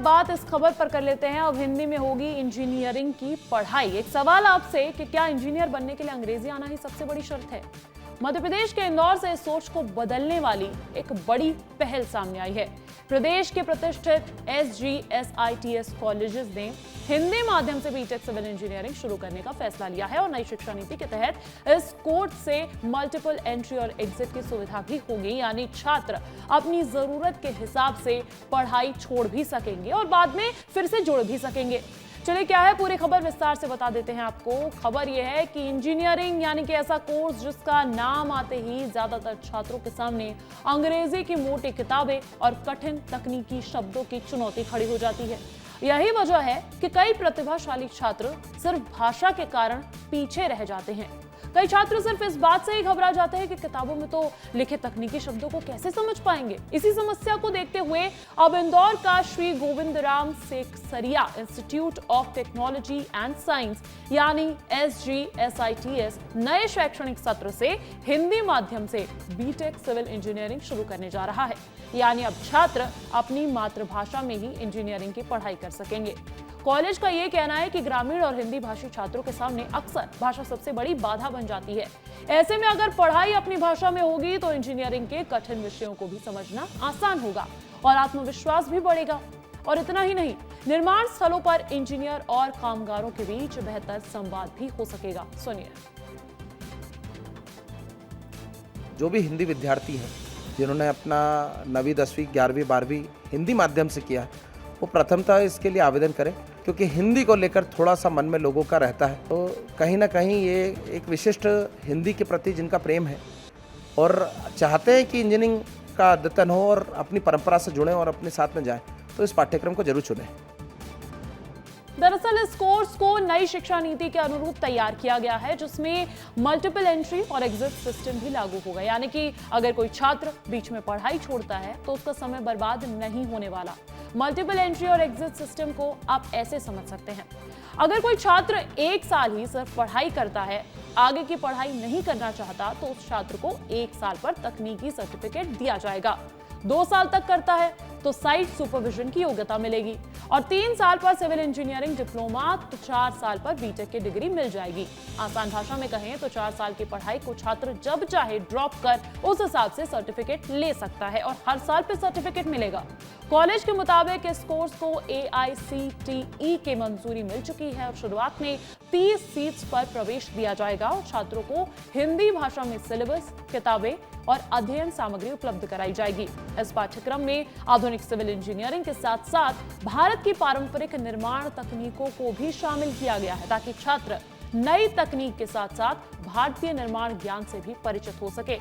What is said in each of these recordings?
बात इस खबर पर कर लेते हैं। अब हिंदी में होगी इंजीनियरिंग की पढ़ाई। एक सवाल आपसे कि क्या इंजीनियर बनने के लिए अंग्रेजी आना ही सबसे बड़ी शर्त है? मध्य प्रदेश के इंदौर से इस सोच को बदलने वाली एक बड़ी पहल सामने आई है। प्रदेश के प्रतिष्ठित SGSITS कॉलेजेस ने हिंदी माध्यम से बीटेक सिविल इंजीनियरिंग शुरू करने का फैसला लिया है और नई शिक्षा नीति के तहत इस कोर्स से मल्टीपल एंट्री और एग्जिट की सुविधा भी होगी, यानी छात्र अपनी जरूरत के हिसाब से पढ़ाई छोड़ भी सकेंगे और बाद में फिर से जुड़ भी सकेंगे। चलिए क्या है पूरी खबर विस्तार से बता देते हैं आपको। खबर यह है कि इंजीनियरिंग यानी कि ऐसा कोर्स जिसका नाम आते ही ज्यादातर छात्रों के सामने अंग्रेजी की मोटी किताबें और कठिन तकनीकी शब्दों की चुनौती खड़ी हो जाती है। यही वजह है कि कई प्रतिभाशाली छात्र सिर्फ भाषा के कारण पीछे रह जाते हैं। कई छात्र सिर्फ इस बात से ही घबरा जाते हैं कि किताबों में तो लिखे तकनीकी शब्दों को कैसे समझ पाएंगे। इसी समस्या को देखते हुए अब इंदौर का Shri Govindram Seksaria institute of technology and science यानी SGSITS नए शैक्षणिक सत्र से हिंदी माध्यम से बीटेक सिविल इंजीनियरिंग शुरू करने जा रहा है। यानी अब छात्र अपनी मातृभाषा में ही इंजीनियरिंग की पढ़ाई कर सकेंगे। कॉलेज का यह कहना है कि ग्रामीण और हिंदी भाषी छात्रों के सामने अक्सर भाषा सबसे बड़ी बाधा बन जाती है। ऐसे में अगर पढ़ाई अपनी भाषा में होगी तो इंजीनियरिंग के कठिन विषयों को भी समझना आसान होगा और आत्मविश्वास भी बढ़ेगा। और इतना ही नहीं, निर्माण स्थलों पर इंजीनियर और कामगारों के बीच बेहतर संवाद भी हो सकेगा। सुनिए। जो भी हिंदी विद्यार्थी हैं जिन्होंने अपना 9वीं 10वीं 11वीं 12वीं हिंदी माध्यम से किया है, वो प्रथमतः इसके लिए आवेदन करें, क्योंकि हिंदी को लेकर थोड़ा सा मन में लोगों का रहता है। तो कहीं ना कहीं ये एक विशिष्ट हिंदी के प्रति जिनका प्रेम है और चाहते हैं कि इंजीनियरिंग का अद्यतन हो और अपनी परंपरा से जुड़ें और अपने साथ में जाएं, तो इस पाठ्यक्रम को जरूर चुनें। दरअसल इस कोर्स को नई शिक्षा नीति के अनुरूप तैयार किया गया है, जिसमें मल्टीपल एंट्री और एग्जिट सिस्टम भी लागू होगा। यानी कि अगर कोई छात्र बीच में पढ़ाई छोड़ता है तो उसका समय बर्बाद नहीं होने वाला। मल्टीपल एंट्री और एग्जिट सिस्टम को आप ऐसे समझ सकते हैं, अगर कोई छात्र 1 साल ही सिर्फ पढ़ाई करता है, आगे की पढ़ाई नहीं करना चाहता, तो उस छात्र को 1 साल पर तकनीकी सर्टिफिकेट दिया जाएगा। 2 साल तक करता है तो साइट सुपरविजन की योग्यता मिलेगी और 3 साल पर सिविल इंजीनियरिंग डिप्लोमा, तो 4 साल पर बीटेक की डिग्री मिल जाएगी। आसान भाषा में कहें तो 4 साल की पढ़ाई को छात्र जब चाहे ड्रॉप कर उस हिसाब से सर्टिफिकेट ले सकता है और हर साल पे सर्टिफिकेट मिलेगा। कॉलेज के मुताबिक इस कोर्स को AICTE के मंजूरी मिल चुकी है और शुरुआत में 30 सीट्स पर प्रवेश दिया जाएगा और छात्रों को हिंदी भाषा में सिलेबस, किताबें और अध्ययन सामग्री उपलब्ध कराई जाएगी। इस पाठ्यक्रम में आधुनिक सिविल इंजीनियरिंग के साथ साथ भारत की पारंपरिक निर्माण तकनीकों को भी शामिल किया गया है, ताकि छात्र नई तकनीक के साथ साथ भारतीय निर्माण ज्ञान से भी परिचित हो सके।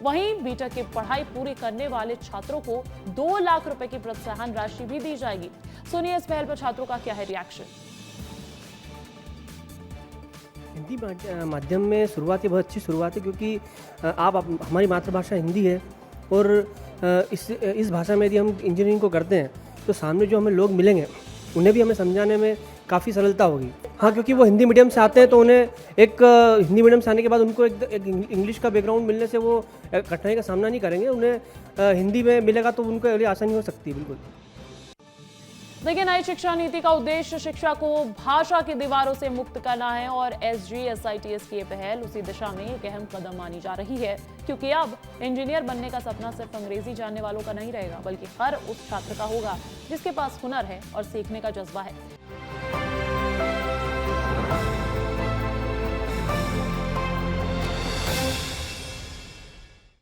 वहीं बीटेक की पढ़ाई पूरी करने वाले छात्रों को 2 लाख रुपए की प्रोत्साहन राशि भी दी जाएगी। सुनिए इस पहल पर छात्रों का क्या है रिएक्शन। हिंदी माध्यम में शुरुआत बहुत अच्छी शुरुआत है, क्योंकि हमारी मातृभाषा हिंदी है और इस भाषा में यदि हम इंजीनियरिंग को करते हैं तो सामने जो हमें लोग मिलेंगे उन्हें भी हमें समझाने में काफ़ी सरलता होगी। हाँ, क्योंकि वो हिंदी मीडियम से आते हैं तो उन्हें एक हिंदी मीडियम से आने के बाद उनको एक इंग्लिश का बैकग्राउंड मिलने से वो कठिनाई का सामना नहीं करेंगे। उन्हें हिंदी में मिलेगा तो उनको लिए आसानी हो सकती है। बिल्कुल। देखिए, नई शिक्षा नीति का उद्देश्य शिक्षा को भाषा की दीवारों से मुक्त करना है और SGSITS की ये पहल उसी दिशा में एक अहम कदम मानी जा रही है, क्योंकि अब इंजीनियर बनने का सपना सिर्फ अंग्रेजी जानने वालों का नहीं रहेगा, बल्कि हर उस छात्र का होगा जिसके पास हुनर है और सीखने का जज्बा है।